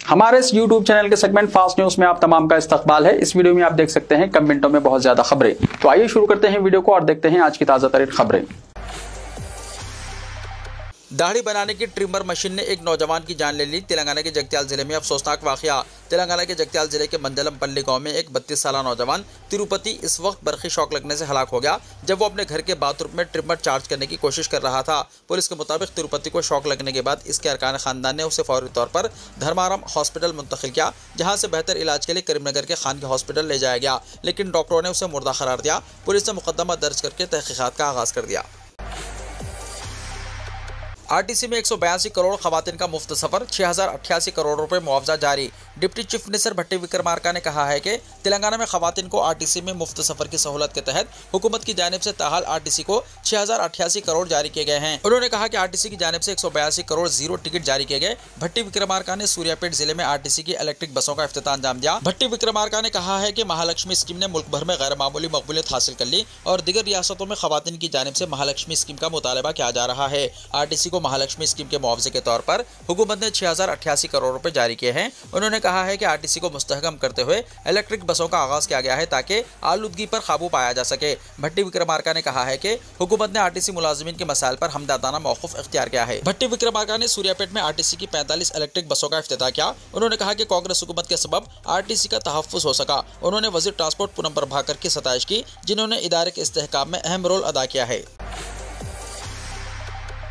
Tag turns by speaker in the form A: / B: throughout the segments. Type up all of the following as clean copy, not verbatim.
A: हमारे इस YouTube channel के सेगमेंट फास्ट न्यूज में आप तमाम का इस्तकबाल है। इस वीडियो में आप देख सकते हैं कम मिनटों में बहुत ज्यादा खबरें। तो आइए शुरू करते हैं वीडियो को और देखते हैं आज की ताजा तरीन खबरें।
B: दाढ़ी बनाने की ट्रिमर मशीन ने एक नौजवान की जान ले ली। तेलंगाना के जगत्याल जिले में अफसोसनाक वाकया। तेलंगाना के जगत्याल जिले के मंदलमपल्ली गांव में एक 32 साल नौजवान तिरुपति इस वक्त बरखी शॉक लगने से हलाक हो गया जब वो अपने घर के बाथरूम में ट्रिमर चार्ज करने की कोशिश कर रहा था। पुलिस के मुताबिक तिरुपति को शॉक लगने के बाद इसके अरकान खानदान ने उसे फौरी तौर पर धर्माराम हॉस्पिटल मुंतकिल किया, जहां से बेहतर इलाज के लिए करीमनगर के खान के हॉस्पिटल ले जाया गया, लेकिन डॉक्टरों ने उसे मुर्दा करार दिया। पुलिस ने मुकदमा दर्ज करके तहकीकात का आगाज कर दिया। आरटीसी में 182 करोड़ खवातीन का मुफ्त सफर, 6088 करोड़ रुपए मुआवजा जारी। डिप्टी चीफ मिनिस्टर भट्टी विक्रमार्का ने कहा है कि तेलंगाना में खवातीन को आरटीसी में मुफ्त सफर की सहूलत के तहत हुकूमत की जानिब से ताहाल आरटीसी को 6088 करोड़ जारी किए गए हैं। उन्होंने कहा कि आरटीसी की जानिब से 182 करोड़ जीरो टिकट जारी किए गए। भट्टी विक्रमार्का ने सूर्यापेट जिले में आरटीसी की इलेक्ट्रिक बसों का इफ्तिताह अंजाम दिया। भट्टी विक्रमार्का ने कहा है कि महालक्ष्मी स्कीम ने मुल्क भर में गैर मामूली मकबूलियत हासिल कर ली और दीगर रियासतों में खवातीन की जानिब से महालक्ष्मी स्कीम का मुतालबा किया जा रहा है। आरटीसी को महालक्ष्मी स्कीम के मुआवजे के तौर पर हुकूमत ने 6088 करोड़ रुपए जारी किए हैं। उन्होंने कहा है कि आरटीसी को मुस्तहकम करते हुए इलेक्ट्रिक बसों का आगाज किया गया है ताकि आलूदगी पर काबू पाया जा सके। भट्टी विक्रमार्का ने कहा है कि हुकूमत ने आरटीसी मुलाजिमीन के मसाइल पर हमदर्दाना मौक़िफ़ इख्तियार किया है। भट्टी विक्रमार्का ने सूर्यापेट में आरटीसी की 45 इलेक्ट्रिक बसों का इफ्तिताह किया। उन्होंने कहा कि कांग्रेस हुकूमत के सबब आरटीसी का तहफ़्फ़ुज़ हो सका। उन्होंने वज़ीर ट्रांसपोर्ट पूनम प्रभाकर की सताइश की, जिन्होंने इदारे के इस्तेहकाम में अहम रोल अदा किया है।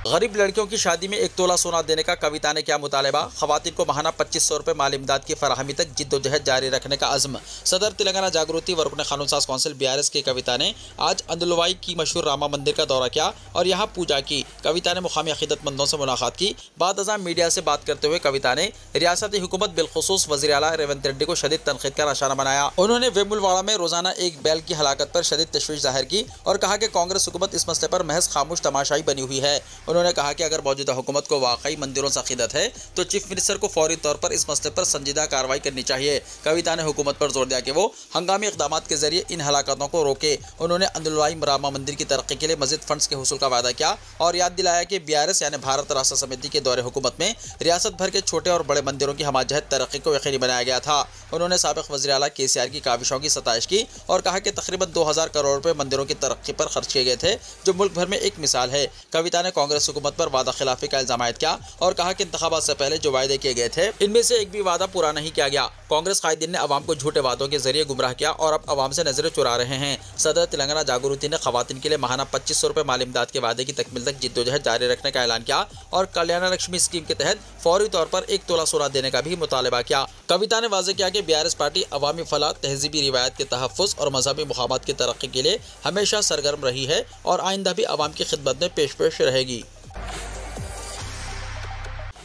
B: गरीब लड़कियों की शादी में 1 तोला सोना देने का कविता ने किया मुतालबा। खवातीन को माहाना 2500 रुपए माली इमदाद की फराहमी तक जिद्दोजहद जारी रखने का अज़्म। सदर तेलंगाना जागृति व रुकन कानून साज कौंसिल BRS की कविता ने आज अंदलवाई की मशहूर रामा मंदिर का दौरा किया और यहाँ पूजा की। कविता ने मुकामी अकीदतमंदों से मुलाकात की। बाद अज़ां मीडिया से बात करते हुए कविता ने रियासती हुकूमत बिलखुसूस वज़ीर आला रेवंत रेड्डी को शदीद तनकीद का निशाना बनाया। उन्होंने वेमुलवाड़ा में रोजाना एक बैल की हलाकत पर शदीद तशवीश जाहिर की और कहा कि कांग्रेस हुकूमत इस मसले पर महज खामोश तमाशाई बनी हुई है। उन्होंने कहा कि अगर मौजूदा हुकूमत को वाकई मंदिरों से अकीदत है तो चीफ मिनिस्टर को फौरी तौर पर इस मसले पर संजीदा कार्रवाई करनी चाहिए। कविता ने हुकूमत पर जोर दिया कि वो हंगामी इक़दामात के जरिए इन हलाकतों को रोके। उन्होंने अंदलवाई रामा मंदिर की तरक्की के लिए मज़ीद फंड्स के हुसूल का वादा किया और याद दिलाया कि BRS यानी भारत राष्ट्र समिति के दौरे हुकूमत में रियासत भर के छोटे और बड़े मंदिरों की हमाजहत तरक्की को यकीनी बनाया गया था। उन्होंने साबिक़ वज़ीर आला KCR की काविशों की सताइश की और कहा कि तकरीबन 2000 करोड़ रुपए मंदिरों की तरक्की पर खर्च किए गए थे, जो मुल्क भर में एक मिसाल है। कविता ने कांग्रेस हुकूमत पर वादा खिलाफी का इल्जाम किया और कहा कि इंतखाबात से पहले जो वायदे किए गए थे इनमें से एक भी वादा पूरा नहीं किया गया। कांग्रेस कायदीन ने अवाम को झूठे वादों के जरिए गुमराह किया और अब अवाम से नजरें चुरा रहे हैं। सदर तेलंगाना जागृति ने खवातीन के लिए माहाना 2500 रुपए माली इमदाद के वादे की तकमील तक जिद्दोजहद जारी रखने का ऐलान किया और कल्याण लक्ष्मी स्कीम के तहत फौरी तौर पर 1 तोला सोना देने का भी मुतालबा किया। कविता ने वाज़ेह किया कि BRS पार्टी अवामी फलाह, तहजीबी रिवायत के तहफ़्फ़ुज़ और मजहबी मुक़ामात की तरक्की के लिए हमेशा सरगर्म रही है और आइंदा भी अवाम की खिदमत में पेश रहेगी।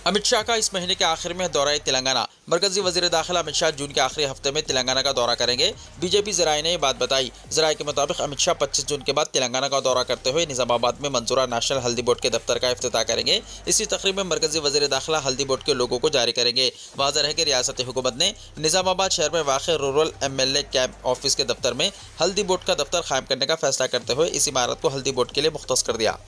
B: अमित शाह का इस महीने के आखिर में दौरा तेलंगाना। मरकजी वज़ीर दाखिला अमित शाह जून के आखिरी हफ्ते में तेलंगाना का दौरा करेंगे। बीजेपी ज़राए ने यह बात बताई। ज़राए के मुताबिक अमित शाह 25 जून के बाद तेलंगाना का दौरा करते हुए निज़ामाबाद में मंजूरा नेशनल हल्दी बोर्ड के दफ्तर का इफ्तिताह करेंगे। इसी तकरीब में मरकजी वज़ीर दाखिला हल्दी बोर्ड के लोगों को जारी करेंगे। वाज़ेह है कि रियासती हुकूमत ने निज़ामाबाद शहर में वाक़ रूरल MLA कैंप ऑफिस के दफ्तर में हल्दी बोर्ड का दफ्तर कायम करने का फैसला करते हुए इस इमारत को हल्दी बोर्ड के लिए मुख्तस कर दिया।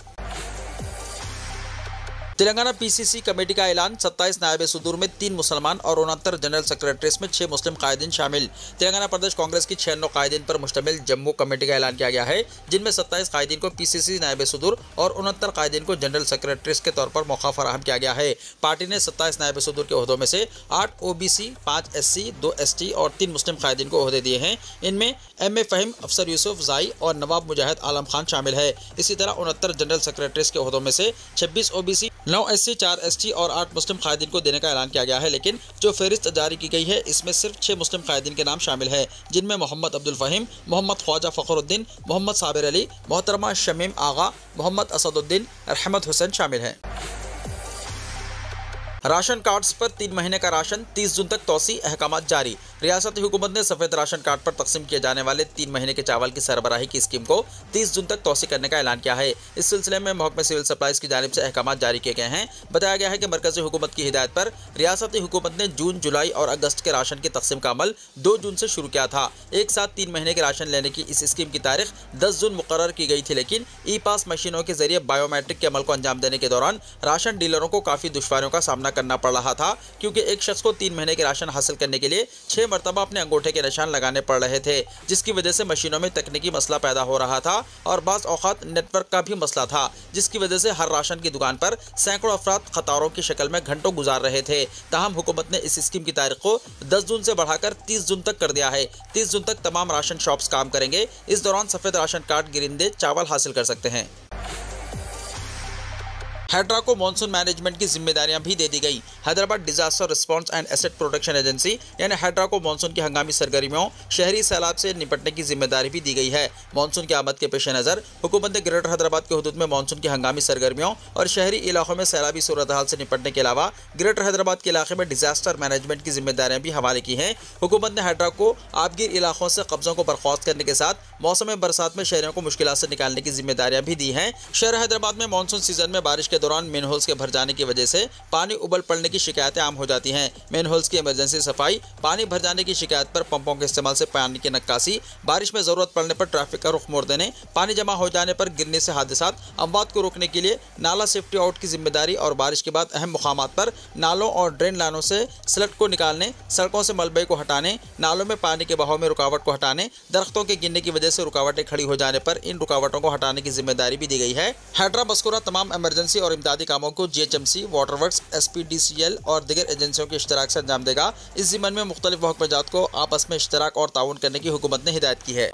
B: तेलंगाना PCC कमेटी का ऐलान। 27 नायब सदूर में 3 मुसलमान और 69 जनरल सेक्रेटरीज में 6 मुस्लिम कायदीन शामिल। तेलंगाना प्रदेश कांग्रेस की 96 कायदीन पर मुश्तमिल जम्मू कमेटी का ऐलान किया गया है, जिनमें 27 कायदीन को PCC नायब सदूर और 69 कायदीन को जनरल सेक्रेटरीज के तौर पर मौका फराहम किया गया है। पार्टी ने 27 नायब सदूर के ओहदों में से 8 OBC, 5 SC, 2 ST और 3 मुस्लिम कायदीन को ओहदे दिए हैं। इनमें MA फ़हीम, अफसर यूसुफ ज़ाई और नवाब मुजाहिद आलम खान शामिल है। इसी तरह 69 जनरल सेक्रेटरीज के ओहदों में से 26 OBC, 9 SC, 4 ST और 8 मुस्लिम कायदीन को देने का ऐलान किया गया है, लेकिन जो फहरिस्त जारी की गई है इसमें सिर्फ 6 मुस्लिम कायदीन के नाम शामिल है, जिनमें मोहम्मद अब्दुल फ़हीम, मोहम्मद ख्वाजा फ़खरुद्दीन, मोहम्मद साबिर अली, मोहतरमा शमीम आगा, मोहम्मद असदुद्दीन, रहमत हुसैन शामिल हैं। राशन कार्ड्स पर 3 महीने का राशन 30 जून तक तौसी अहकामात जारी। रियासती हुकूमत ने सफ़ेद राशन कार्ड पर तकसीम किए जाने वाले 3 महीने के चावल की सरबराही की स्कीम को 30 जून तक तौसी करने का ऐलान किया है। इस सिलसिले में महकमे सिविल सप्लाईज की जानिब से अहकामात जारी किए गए हैं। बताया गया है कि मरकजी हुकूमत की हिदायत पर रियासती हुकूमत ने जून, जुलाई और अगस्त के राशन की तकसीम का अमल 2 जून से शुरू किया था। एक साथ 3 महीने के राशन लेने की इस स्कीम की तारीख 10 जून मुकर्रर की गई थी, लेकिन ई पास मशीनों के जरिए बायोमेट्रिक के अमल को अंजाम देने के दौरान राशन डीलरों को काफ़ी दुश्वारियों का सामना सामना करना पड़ रहा था, क्योंकि एक शख्स को 3 महीने के राशन हासिल करने के लिए 6 मरतबा अपने अंगूठे के निशान लगाने पड़ रहे थे, जिसकी वजह से मशीनों में तकनीकी मसला पैदा हो रहा था और बाज़ औक़ात नेटवर्क का भी मसला था, जिसकी वजह से हर राशन की दुकान पर सैकड़ों अफराद कतारों की शक्ल में घंटों गुजार रहे थे। ताहम हुकूमत ने इस स्कीम की तारीख को 10 जून से बढ़ाकर 30 जून तक कर दिया है। 30 जून तक तमाम राशन शॉप्स काम करेंगे। इस दौरान सफेद राशन कार्ड गिरिंदे चावल हासिल कर सकते हैं। हैड्रा को मॉनसून मैनेजमेंट की जिम्मेदारियां भी दे दी गई। Hyderabad disaster response and asset protection agency यानी हैड्रा को मॉनसून की हंगामी सरगर्मियों, शहरी सैलाब से निपटने की जिम्मेदारी भी दी गई है। मॉनसून की आमद के पेश नज़र हुकूमत ने ग्रेटर हैदराबाद के हुदूद में मॉनसून की हंगामी सरगर्मियों और शहरी इलाकों में सैलाबी सूरत हाल से निपटने के अलावा ग्रेटर हैदराबाद के इलाके में डिजास्टर मैनेजमेंट की जिम्मेदारियां भी हवाले की हैं। हुकूमत ने हैड्रा को आबगिर इलाकों से कब्जों को बर्खास्त करने के साथ मौसम बरसात में शहरों को मुश्किलात से निकालने की जिम्मेदारियां भी दी हैं। शहर हैदराबाद में मानसून सीजन में बारिश के दौरान मेन होल्स के भर जाने की वजह से पानी उबल पड़ने की शिकायतें आम हो जाती हैं। मेन होल्स की इमरजेंसी सफाई, पानी भर जाने की शिकायत पर पंपों के इस्तेमाल से पानी की नक्कासी, बारिश में जरूरत पड़ने पर ट्रैफिक का रुख मोड़ देने, पानी जमा हो जाने पर गिरने से हादसात, अमवात को रोकने के लिए नाला सेफ्टी आउट की जिम्मेदारी और बारिश के बाद अहम मुकामात पर नालों और ड्रेन लाइनों से स्लट को निकालने, सड़कों से मलबे को हटाने, नालों में पानी के बहाव में रुकावट को हटाने, दरख्तों के गिरने की वजह से रुकावटें खड़ी हो जाने पर इन रुकावटों को हटाने की जिम्मेदारी भी दी गई है। हैड्रा मस्कुरा तमाम इमरजेंसी और इमदादी कामों को GHMC, वाटर वर्क्स, SPDCL और दीगर एजेंसियों के इश्तराक से अंजाम देगा। इस ज़िम्मन में मुख्तलिफ महकमेजात को आपस में इश्तराक और ताउन करने की हुकूमत ने हिदायत की है।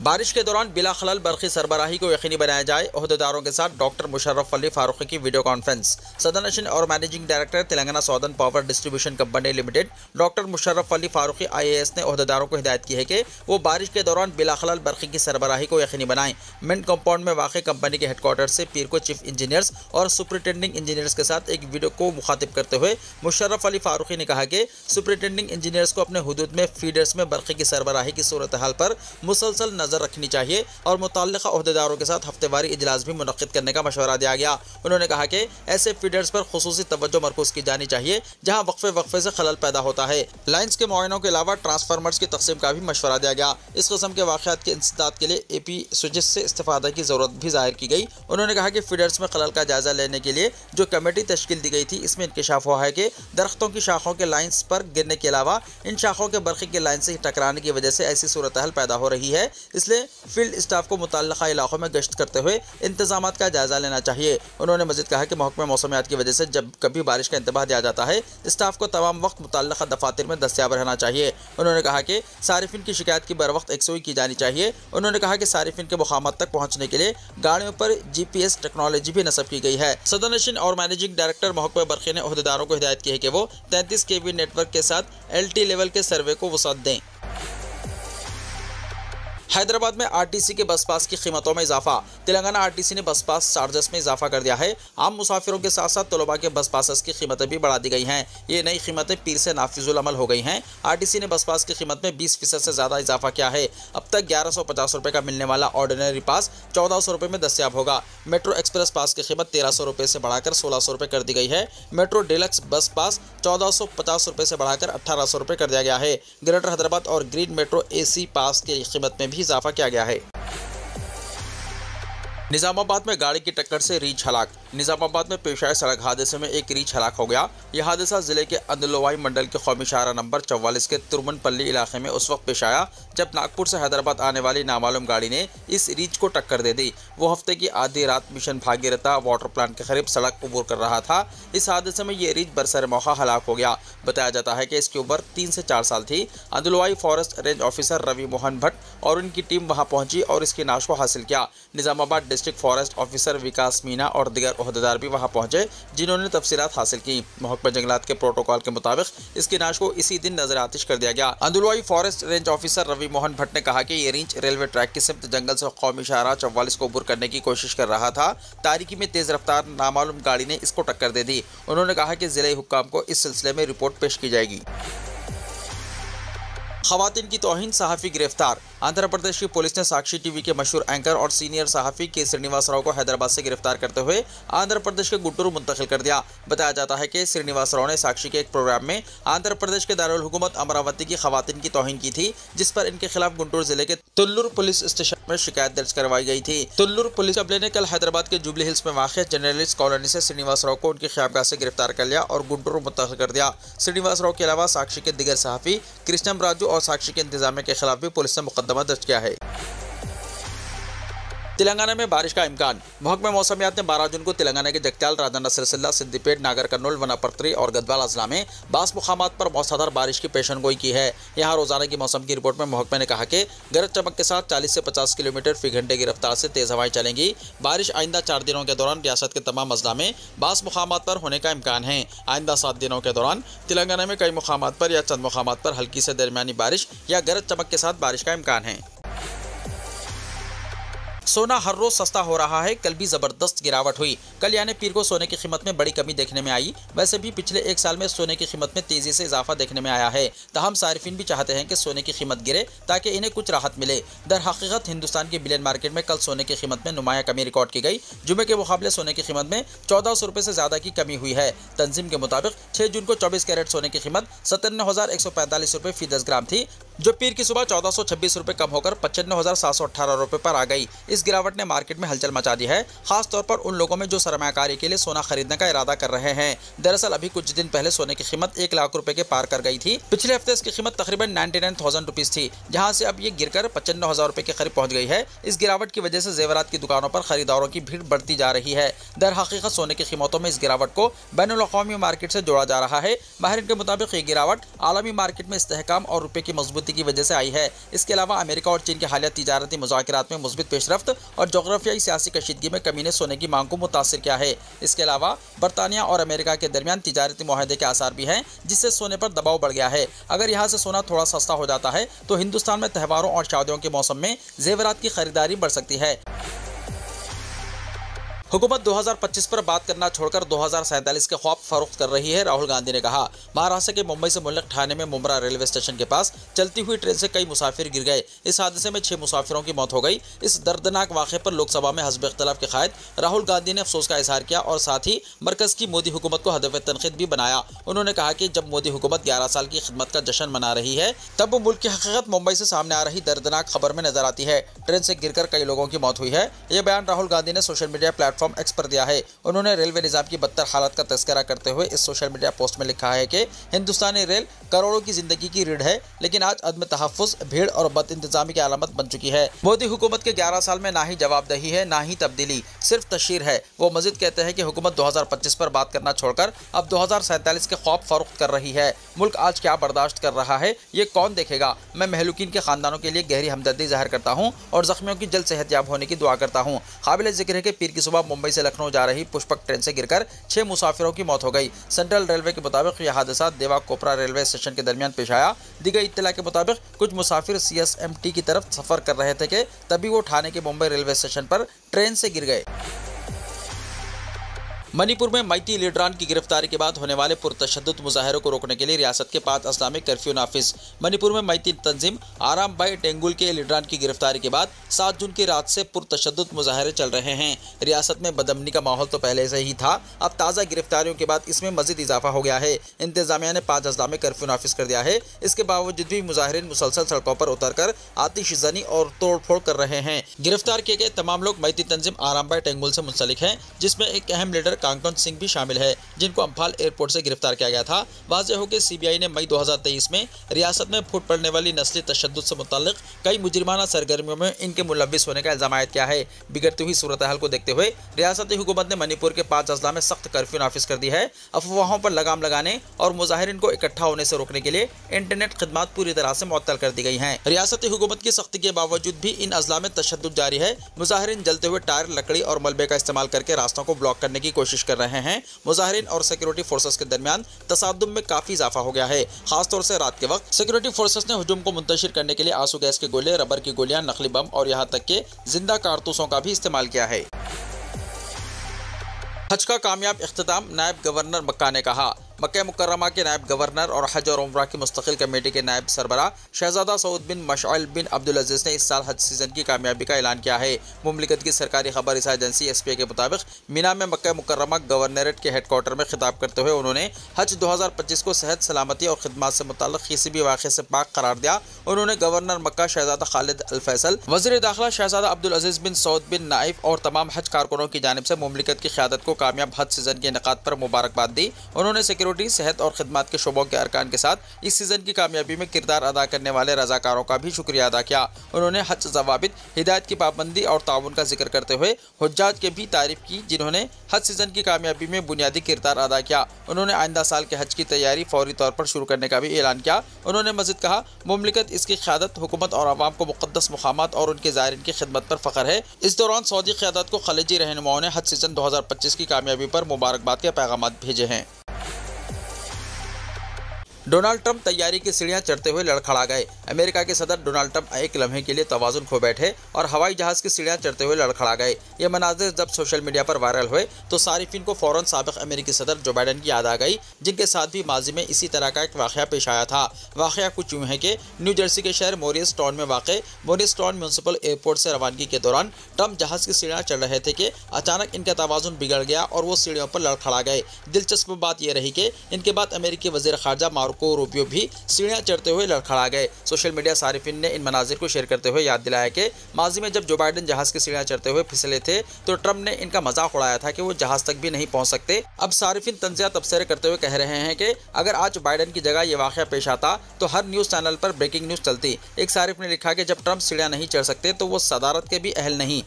B: बारिश के दौरान बिला खलल बरक़ी सरबराही को यकीनी बनाया जाए। ओहदेदारों के साथ डॉक्टर मुशर्रफ अली फारूकी की वीडियो कॉन्फ्रेंस। सदर-नशीन और managing director Telangana southern power distribution company limited doctor Musharraf Ali Farooqui IAS ने ओहदेदारों को हिदायत की है कि वो बारिश के दौरान बिला खलल बरक़ी की सरबराही को यकीनी बनाएं। मिंट कंपाउंड में वाक़ कंपनी के हेडक्वार्टर से पीर को चीफ इंजीनियर्स और सुपरिटेंडिंग इंजीनियर्स के साथ एक वीडियो को मुखातिब करते हुए मुशर्रफ अली फारूकी ने कहा कि सुपरिटेंडिंग इंजीनियर्स को अपने हुदूद में फीडर्स में बरक़ी की सरबराही की सूरत हाल पर मुसलसल नज़र रखनी चाहिए और मुतल्लिक़ा ओहदेदारों के साथ हफ्तेवारी इजलास भी मुनक़्क़िद करने का मशवरा दिया गया। उन्होंने कहा कि ऐसे फीडर्स पर खुसूसी तवज्जो मरकूज़ की जानी चाहिए जहां वक्फे से खलल पैदा होता है। लाइन्स के मुआयनों के अलावा ट्रांसफार्मर्स की तक़सीम का भी मशवरा दिया गया। इस किस्म के वाक़यात के इंसदाद के लिए AP स्विचेस से इस्तेफादा की ज़रूरत भी ज़ाहिर की गई। उन्होंने कहा कि फीडर्स में खलल का जायज़ा लेने के लिए जो कमेटी तश्कील दी गई थी, इसमें इंकशाफ हुआ है कि दरख्तों की शाखों के लाइन्स पर गिरने के अलावा इन शाखों के बरक़ी के लाइन से टकराने की वजह से ऐसी सूरत हाल पैदा हो रही है। इसलिए फील्ड स्टाफ को मुतल्लिक़ा इलाकों में गश्त करते हुए इंतजामात का जायजा लेना चाहिए। उन्होंने मज़ीद कहा कि महकमा मौसमियात की वजह से जब कभी बारिश का इंतबाह दिया जाता है, स्टाफ को तमाम वक्त मुतल्लिक़ा दफातर में दस्तियाब रहना चाहिए। उन्होंने कहा कि सारिफिन की शिकायत की बर वक्त यकसुई की जानी चाहिए। उन्होंने कहा कि सारिफिन के मुकामात तक पहुँचने के लिए गाड़ियों पर GPS टेक्नोलॉजी भी नस्ब की गई है। सदर-नशीन और मैनेजिंग डायरेक्टर महकमा बरक़ी ने ओहदेदारों को हिदायत की है कि वो 33 kV नेटवर्क के साथ LT लेवल के सर्वे को वसअत दें। हैदराबाद में RTC के बस पास की कीमतों में इजाफा। तेलंगाना RTC ने बस पास चार्जेस में इजाफा कर दिया है। आम मुसाफिरों के साथ साथ तलबा के बस पास की कीमतें भी बढ़ा दी गई हैं। ये नई कीमतें पीर से नाफिजुल अमल हो गई हैं। RTC ने बस पास की कीमत में 20% से ज़्यादा इजाफा किया है। अब तक 1150 रुपये का मिलने वाला ऑर्डिनरी पास 1400 रुपये में दस्तियाब होगा। मेट्रो एक्सप्रेस पास की कीमत 1300 रुपये से बढ़ाकर 1600 रुपये कर दी गई है। मेट्रो डिलक्स बस पास 1450 रुपये से बढ़ाकर 1800 रुपये कर दिया गया है। ग्रेटर हैदराबाद और ग्रीन मेट्रो AC पास की कीमत में भी इजाफा किया गया है। निजामाबाद में गाड़ी की टक्कर से रीछ हलाक। निजामाबाद में पेश आए सड़क हादसे में एक रीछ हलाक हो गया। यह हादसा जिले के अंदलोवाई मंडल के कौमी शाहरा नंबर 44 के तुरमनपल्ली इलाके में उस वक्त पेश आया जब नागपुर से हैदराबाद आने वाली नामालूम गाड़ी ने इस रीछ को टक्कर दे दी। वो हफ्ते की आधी रात मिशन भागीरथा वाटर प्लांट के करीब सड़क अबूर कर रहा था। इस हादसे में ये रीछ बरसर मौका हलाक हो गया। बताया जाता है कि इसकी उम्र 3 से 4 साल थी। Andlowai forest range officer Ravi Mohan Bhatt और उनकी टीम वहां पहुंची और इसकी नाश को हासिल किया। निजामाबाद डिस्ट्रिक्ट फॉरेस्ट ऑफिसर विकास मीना और दीगर ओहदेदार भी वहां पहुंचे जिन्होंने तफसीलात हासिल की। महकमा जंगलात के प्रोटोकॉल के मुताबिक इसकी नाश को इसी दिन नजर आतिश कर दिया गया। Andulwai forest range officer Ravi Mohan Bhatt ने कहा कि ये रीछ रेलवे ट्रैक की सिमत जंगल से कौमी शाहरा 44 को अबूर करने की कोशिश कर रहा था। तारीकी में तेज रफ्तार नामालूम गाड़ी ने इसको टक्कर दे दी। उन्होंने कहा कि जिले हुक्काम को इस सिलसिले में रिपोर्ट पेश की जाएगी। खवातीन की तौहीन सहाफ़ी गिरफ्तार। आंध्र प्रदेश की पुलिस ने साक्षी टीवी के मशहूर एंकर और सीनियर सहाफ़ी के श्रीनिवास राव को हैदराबाद से गिरफ्तार करते हुए आंध्र प्रदेश के गुंटूर मुंतकिल कर दिया। बताया जाता है कि श्रीनिवास राव ने साक्षी के एक प्रोग्राम में आंध्र प्रदेश के दारुल हुकूमत अमरावती की खवातीन की तौहीन की थी, जिस पर इनके खिलाफ गुंटूर जिले के तुल्लुर पुलिस स्टेशन में शिकायत दर्ज करवाई गई थी। तुल्लुर पुलिस अमले ने कल हैदराबाद के जुबली हिल्स में वाक़ जर्नलिस्ट कॉलोनी से श्रीनिवास राव को उनकी ख़यामगाह से गिरफ्तार कर लिया और गुंटूर मुंतकिल कर दिया। श्रीनिवास राव के अलावा साक्षी के दिगर सहाफ़ी कृष्णम राजू और साक्षी के इंतजामिया के खिलाफ भी पुलिस ने मुकदमा दर्ज किया है। तेलंगाना में बारिश का इम्कान। महकमे मौसमियात ने 12 जून को तेलंगाना के जगत्याल, राजन्ना सिरसिल्ला, सिद्दीपेट, नागर कर्नूल, वनापर्त्री और गदवाल अजला में बास मुकामात पर मौसलाधार बारिश की पेशनगोई की है। यहाँ रोजाना की मौसम की रिपोर्ट में महकमे ने कहा कि गरज चमक के साथ 40 से 50 किलोमीटर फी घंटे की रफ्तार से तेज हवाएं चलेंगी। बारिश आइंदा 4 दिनों के दौरान रियासत के तमाम अजला में बास मुकामात पर होने का इम्कान है। आइंदा 7 दिनों के दौरान तेलंगाना में कई मुकामात पर या चंद मुकामात पर हल्की से दरमियानी बारिश या गरज चमक के साथ बारिश का इम्कान है। सोना हर रोज सस्ता हो रहा है। कल भी जबरदस्त गिरावट हुई। कल यानी पीर को सोने की कीमत में बड़ी कमी देखने में आई। वैसे भी पिछले 1 साल में सोने की कीमत में तेजी से इजाफा देखने में आया है। तहम सारिफिन भी चाहते हैं कि सोने की कीमत गिरे ताकि इन्हें कुछ राहत मिले। दर हकीकत हिंदुस्तान की बिलियन मार्केट में कल सोने की कीमत में नुमाया कमी रिकॉर्ड की गई। जुमे के मुकाबले सोने की कीमत में 1400 रुपये से ज्यादा की कमी हुई है। तंजीम के मुताबिक 6 जून को 24 कैरेट सोने की कीमत 57,145 रुपये फी 10 ग्राम थी, जो पीर की सुबह 1426 रुपये कम होकर 95,718 रुपये पर आ गई। इस गिरावट ने मार्केट में हलचल मचा दी है, खास तौर पर उन लोगों में जो सरमायाकारी के लिए सोना खरीदने का इरादा कर रहे हैं। दरअसल अभी कुछ दिन पहले सोने की कीमत 1 लाख रुपए के पार कर गई थी। पिछले हफ्ते इसकी कीमत तकरीबन 99,000 रुपीज थी, जहां से अब ये गिरकर 95,000 रुपए के करीब पहुंच गई है। इस गिरावट की वजह से जेवरात की दुकानों पर खरीदारों की भीड़ बढ़ती जा रही है। दर हकीकत सोने की कीमतों में इस गिरावट को बैनुल-अक़वामी मार्केट से जोड़ा जा रहा है। माहिरीन के मुताबिक ये गिरावट आलमी मार्केट में इस्तेहकाम और रुपए की मजबूती की वजह से आई है। इसके अलावा अमेरिका और चीन के हालिया तिजारती मुज़ाकरात में मुस्बित पेशरफ्त और जोग्राफियाई सियासी कशीदगी में कमी ने सोने की मांग को मुतासिर किया है। इसके अलावा बरतानिया और अमेरिका के दरमियान तिजारती मुआहदे के आसार भी हैं, जिससे सोने पर दबाव बढ़ गया है। अगर यहाँ से सोना थोड़ा सस्ता हो जाता है तो हिंदुस्तान में त्योहारों और शादियों के मौसम में जेवरात की खरीदारी बढ़ सकती है। हुकूमत 2025 पर बात करना छोड़कर 2047 के ख्वाब फरोख्त कर रही है। राहुल गांधी ने कहा, महाराष्ट्र के मुंबई से मुल्क ठाणे में मुमरा रेलवे स्टेशन के पास चलती हुई ट्रेन से कई मुसाफिर गिर गए। इस हादसे में 6 मुसाफिरों की मौत हो गई। इस दर्दनाक वाक़े पर लोकसभा में हस्ब इख्तिलाफ के कायद राहुल गांधी ने अफसोस का इजहार किया और साथ ही मरकज़ की मोदी हुकूमत को हदफ तनकीद भी बनाया। उन्होंने कहा कि जब मोदी हुकूमत 11 साल की खिदमत का जश्न मना रही है, तब मुल्क की हकीकत मुंबई से सामने आ रही दर्दनाक खबर में नजर आती है। ट्रेन से गिरकर कई लोगों की मौत हुई है। यह बयान राहुल गांधी ने सोशल मीडिया प्लेटफॉर्म एक्स पर दिया है। उन्होंने रेलवे निजाम की बदतर हालत का तज़किरा करते हुए इस सोशल मीडिया पोस्ट में लिखा है कि हिंदुस्तानी रेल करोड़ों की जिंदगी की रीढ़ है, लेकिन आज अदम तहफ़्फ़ुज़, भीड़ और बद इंतजामी की अलामत बन चुकी है। मोदी हुकूमत के 11 साल में ना ही जवाबदेही है, ना ही तब्दीली, सिर्फ तशहीर है। वो मजीद कहते हैं कि हुकूमत 2025 पर बात करना छोड़कर अब 2047 के ख्वाब फरोख्त कर रही है। मुल्क आज क्या बर्दाश्त कर रहा है, ये कौन देखेगा। मैं महलूकीन के खानदानों के लिए गहरी हमदर्दी जाहिर करता हूँ और जख्मियों की जल्द सेहतयाब होने की दुआ करता हूँ। काबिल जिक्र है कि पीर की सुबह मुंबई से लखनऊ जा रही पुष्पक ट्रेन से गिरकर 6 मुसाफिरों की मौत हो गई। सेंट्रल रेलवे के मुताबिक यह हादसा देवा कोपरा रेलवे स्टेशन के दरमियान पेश आया। दी गई इत्तला के मुताबिक कुछ मुसाफिर CSMT की तरफ सफर कर रहे थे कि तभी वो ठाणे के मुंबई रेलवे स्टेशन पर ट्रेन से गिर गए। मणिपुर में मैती लीडरान की गिरफ्तारी के बाद होने वाले पुरतशद्दुद मुजाहरों को रोकने के लिए रियासत के 5 अजला में कर्फ्यू नाफिज। मणिपुर में मैती तंजीम आराम बाई टेंगुल के लीडरान की गिरफ्तारी के बाद 7 जून की रात से पुरतशद्दुद मुजाहरे चल रहे हैं। रियासत में बदअमनी का माहौल तो पहले से ही था, अब ताज़ा गिरफ्तारियों के बाद इसमें मजीद इजाफा हो गया है। इंतजामिया ने 5 अजला में कर्फ्यू नाफिज कर दिया है। इसके बावजूद भी मुजाहिरीन मुसलसल सड़कों पर उतरकर आतिशज़नी और तोड़फोड़ कर रहे हैं। गिरफ्तार किए गए तमाम लोग मैती तंजीम आराम बाई टेंगुल से मुंसलिक हैं, जिसमें एक अहम लीडर कांगटोन सिंह भी शामिल है, जिनको अम्फाल एयरपोर्ट से गिरफ्तार किया गया था। वाज़ेह हो कि CBI ने मई 2023 में रियासत में फूट पड़ने वाली नस्ली तशद्दुद से मुतल्लिक कई मुजरिमाना सरगर्मियों में इनके मुलव्विस होने का इल्जाम आयद किया है। बिगड़ती हुई सूरत हाल को देखते हुए रियासती हुकूमत ने मणिपुर के 5 अजला में सख्त कर्फ्यू नाफिज कर दी है। अफवाहों पर लगाम लगाने और मुजाहिरीन को इकट्ठा होने से रोकने के लिए इंटरनेट खिदमात पूरी तरह से मुअत्तल कर दी गई हैं। रियासती हुकूमत की सख्ती के बावजूद भी इन अजला में तशद्दुद जारी है। मुजाहिरीन जलते हुए टायर, लकड़ी और मलबे का इस्तेमाल करके रास्तों को ब्लॉक करने की कोशिश कर रहे हैं। मुजाहिरीन और सिक्योरिटी फोर्सेस के दरमियान तसादुम में काफी इजाफा हो गया है। खासतौर से रात के वक्त सिक्योरिटी फोर्सेस ने हुजूम को मुंतशिर करने के लिए आंसू गैस के गोले, रबर की गोलियां, नकली बम और यहाँ तक के जिंदा कारतूसों का भी इस्तेमाल किया है। हज का कामयाब इख्तिताम, नायब गवर्नर मक्का ने कहा। मक्का मुकर्रमा के नायब गवर्नर और हज और उम्रा की मुस्तकिल कमेटी के नायब सरबरा शहजादा सऊद बिन मशअल बिन अब्दुल अजीज ने इस साल हज सीजन की कामयाबी का ऐलान किया है। मुमलिकत की सरकारी खबर रिसाई एजेंसी SPA के मुताबिक मीना में मक्का मुकर्रमा गवर्नरेट के हेडक्वार्टर में खिताब करते हुए उन्होंने हज 2025 को सेहत, सलामती और खिदमत से मुताल्लिक किसी भी वाक़े से पाक करार दिया। उन्होंने गवर्नर मक्का शहजादा खालिद अल फैसल, वज़ीर दाखिला शहजादा अब्दुल अजीज बिन सऊद बिन नाइफ और तमाम हज कारकुनों की जानिब से मुमलिकत की क़यादत को कामयाब हज सीजन के इनेकाद पर मुबारकबाद दी। उन्होंने सिक्योरिटी, सेहत और खिदमत के शोबों के अरकान के साथ इस सीजन की कामयाबी में किरदार अदा करने वाले रजाकारों का भी शुक्रिया अदा किया। उन्होंने हज ज़वाबित, हिदायत की पाबंदी और ताउन का जिक्र करते हुए हुज्जाज की भी तारीफ की जिन्होंने हज सीजन की कामयाबी में बुनियादी किरदार अदा किया। उन्होंने आइंदा साल के हज की तैयारी फौरी तौर पर शुरू करने का भी ऐलान किया। उन्होंने मज़ीद कहा, मुमलिकत, इसकी क़यादत, हुकूमत और अवाम को मुक़द्दस मुक़ामात और उनके ज़ायरीन की खिदमत पर फ़ख्र है। इस दौरान सऊदी क़यादत को खलीजी रहनुमाओं ने हज सीजन 2025 की कामयाबी पर मुबारकबाद के पैगाम भेजे हैं। डोनाल्ड ट्रंप तैयारी की सीढ़ियां चढ़ते हुए लड़खड़ा गए। अमेरिका के सदर डोनाल्ड ट्रंप एक लम्हे के लिए तवाज़ुन खो बैठे और हवाई जहाज़ की सीढ़ियां चढ़ते हुए लड़खड़ा गए। ये मनाज़िर जब सोशल मीडिया पर वायरल हुए तो सारिफिन को फ़ौरन साबिक़ अमेरिकी सदर जो बाइडन की याद आ गई, जिनके साथ भी माजी में इसी तरह का एक वाक़या पेश आया था। वाक़या कुछ यूँ है कि न्यू जर्सी के शहर मॉरिस टाउन में वाक़ मॉरिस टाउन म्यूनसिपल एयरपोर्ट से रवानगी के दौरान ट्रंप जहाज़ की सीढ़ियाँ चढ़ रहे थे कि अचानक इनका तवाज़ुन बिगड़ गया और वो सीढ़ियों पर लड़खड़ा गए। दिलचस्प बात यह रही कि इनके बाद अमेरिकी वज़ीर ख़ारजा मार्को रूबियो भी सीढ़ियां चढ़ते हुए लड़खड़ा गए। सोशल मीडिया सारिफिन ने इन मनाजिर को शेयर करते हुए याद दिलाया कि माजी में जब जो बाइडन जहाज की सीढ़ियां चढ़ते हुए फिसले थे तो ट्रंप ने इनका मजाक उड़ाया था कि वो जहाज तक भी नहीं पहुंच सकते। अब सारिफिन तंज़िया तबसरे करते हुए कह रहे हैं कि अगर आज बाइडन की जगह ये वाक़या पेश आता तो हर न्यूज़ चैनल पर ब्रेकिंग न्यूज़ चलती। एक सारिफ ने लिखा कि जब ट्रंप सीढ़ियां नहीं चढ़ सकते तो वो सदारत के भी अहल नहीं।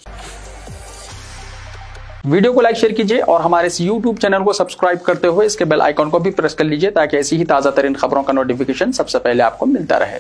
A: वीडियो को लाइक शेयर कीजिए और हमारे इस YouTube चैनल को सब्सक्राइब करते हुए इसके बेल आइकॉन को भी प्रेस कर लीजिए ताकि ऐसी ही ताज़ा तरीन खबरों का नोटिफिकेशन सबसे पहले आपको मिलता रहे।